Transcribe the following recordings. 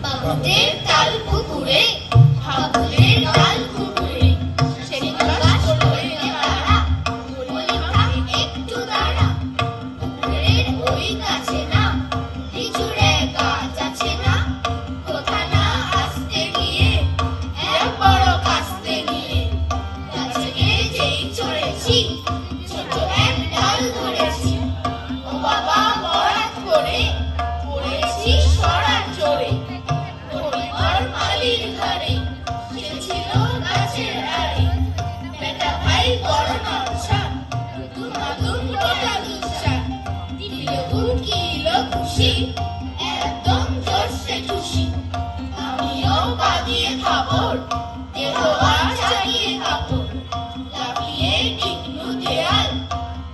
বাবুদের তাল পুকুরে হাবুদের তাল পুকুরে সেদিন গাছ করলেন তারা বললাম একটু দাঁড়া পুকুরের ওই গাছে না লিচুরে গাছ আছে না কোথা না আসতে গিয়ে এক বড় কাস্তে নিয়ে গাছে গিয়ে যেই চড়েছি ছোট এক ডাল ধরেছি ও বাবা মরাত করে পড়েছি সরা চড়ে মালির ঘরে সে ছিল গাছের আড়ে বেটা ভাই বড় নরসা তুমাদুম গোটা দুসা দিল উকিল খুশি একদম জোরসে খুশি আমিও বাগিয়ে খাবর দেহ আর চাগিয়ে কাপড় লাফিয়ে টিকনু দেয়াল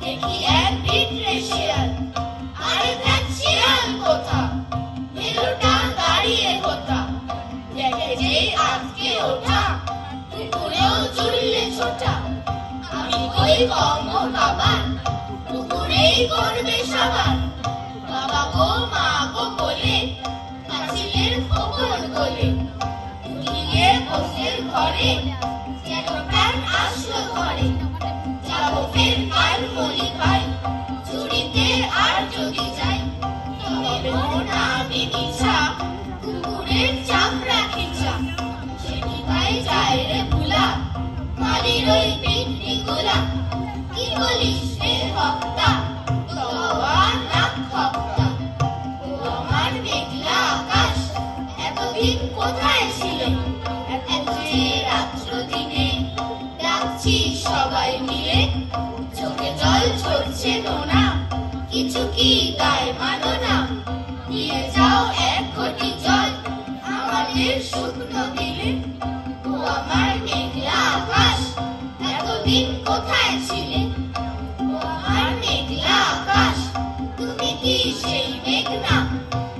দেখি এক বিটরে শিয়াল আরে দেখ শিয়াল কোথা মেলোটা দাঁড়িয়ে কোথা দেখে যে আজকে ওঠা পুকুরেও চুললে ছোটা আমি কই কম বাবা পুকুরেই করবে সাবান বাবা গো মা গো বলে কাছিলের ফোকর গলে গিয়ে বসের ঘরে যেন প্রাণ আসলো ঘরে যাবো ফের কাল মলি ভাই চুরিতে আর যদি যাই তবে মন আমি ইচ্ছা পুকুরের চামড়া খিচা সেটি ভাই যায় রে ভুলা মালির ওই পিকনি গুলা কি বলিস রে ভক্তা তোমার নাক ভক্তা ও আমার মেঘলা আকাশ এতদিন কোথায় ছিলে এত যে রাত্র দিনে ডাকছি সবাই মিলে চোখে জল ঝরছে নোনা কিছু কি গায়ে মানো না নিয়ে যাও এক ঘটি জল আমাদের শুকনো দিলে ও আমার মেঘলা আকাশ এতদিন কোথায় ছিলে ও আমার মেঘলা আকাশ তুমি কি সেই মেঘ না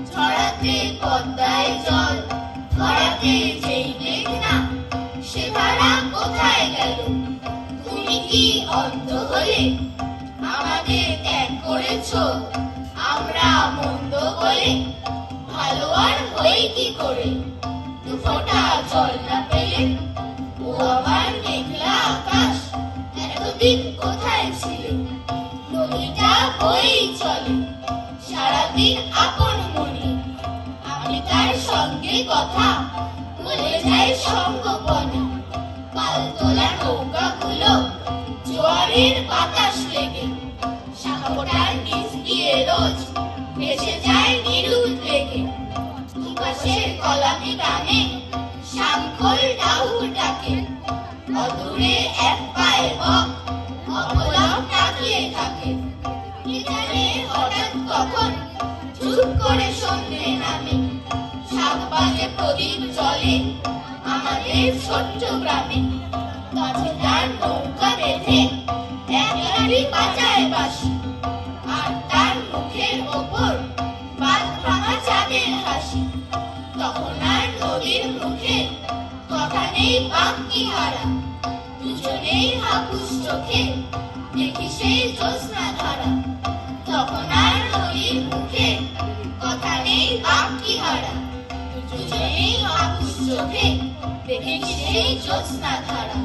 ছড়াতে পদ্মায় জল ছড়াতে যেই মেঘ না সে ধারা কোথায় গেল তুমি কি অন্ধ হলে আমাদের ত্যাগ করেছো আমরা মন্দ বলে ভালো আর হই কি করে দু ফোঁটা জল না পেলে ও আমার মেঘলা আকাশ এতদিন কোথায় ছিলে নদীটা বই চলে সারাদিন আপন মনে আমি তার সঙ্গে কথা বলে যাই সঙ্গপনে পাল তোলা নৌকা গুলো জোয়ারের বাতাস লেগে শাখাপোটার নিচ দিয়ে রোজ ভেসে যায় নিরুদ লেগে দুপাশের কলামি টানে শামখোল ডাহুর ডাকে অদূরে এক পায়ে বক অপলক তাকিয়ে থাকে কে জানে হঠাৎ কখন চুপ করে সন্ধে নামে শাক বাজে প্রদীপ জলে আমাদের ছোট্ট গ্রামে গাছে তার নৌকা বেঁধে এক লাঠি বাজায় বাঁশি আর তার মুখের ওপর বাদ ভাঙা চাঁদের হাসি তখন আর নদীর মুখে কথা নেই বাকি হারা দুজনেই হাপুস চোখে দেখি সেই জ্যোৎস্না ধারা তখন আর নদীর মুখে কথা নেই বাকি হারা দুজনেই হাপুস চোখে দেখি সেই জ্যোৎস্না ধারা।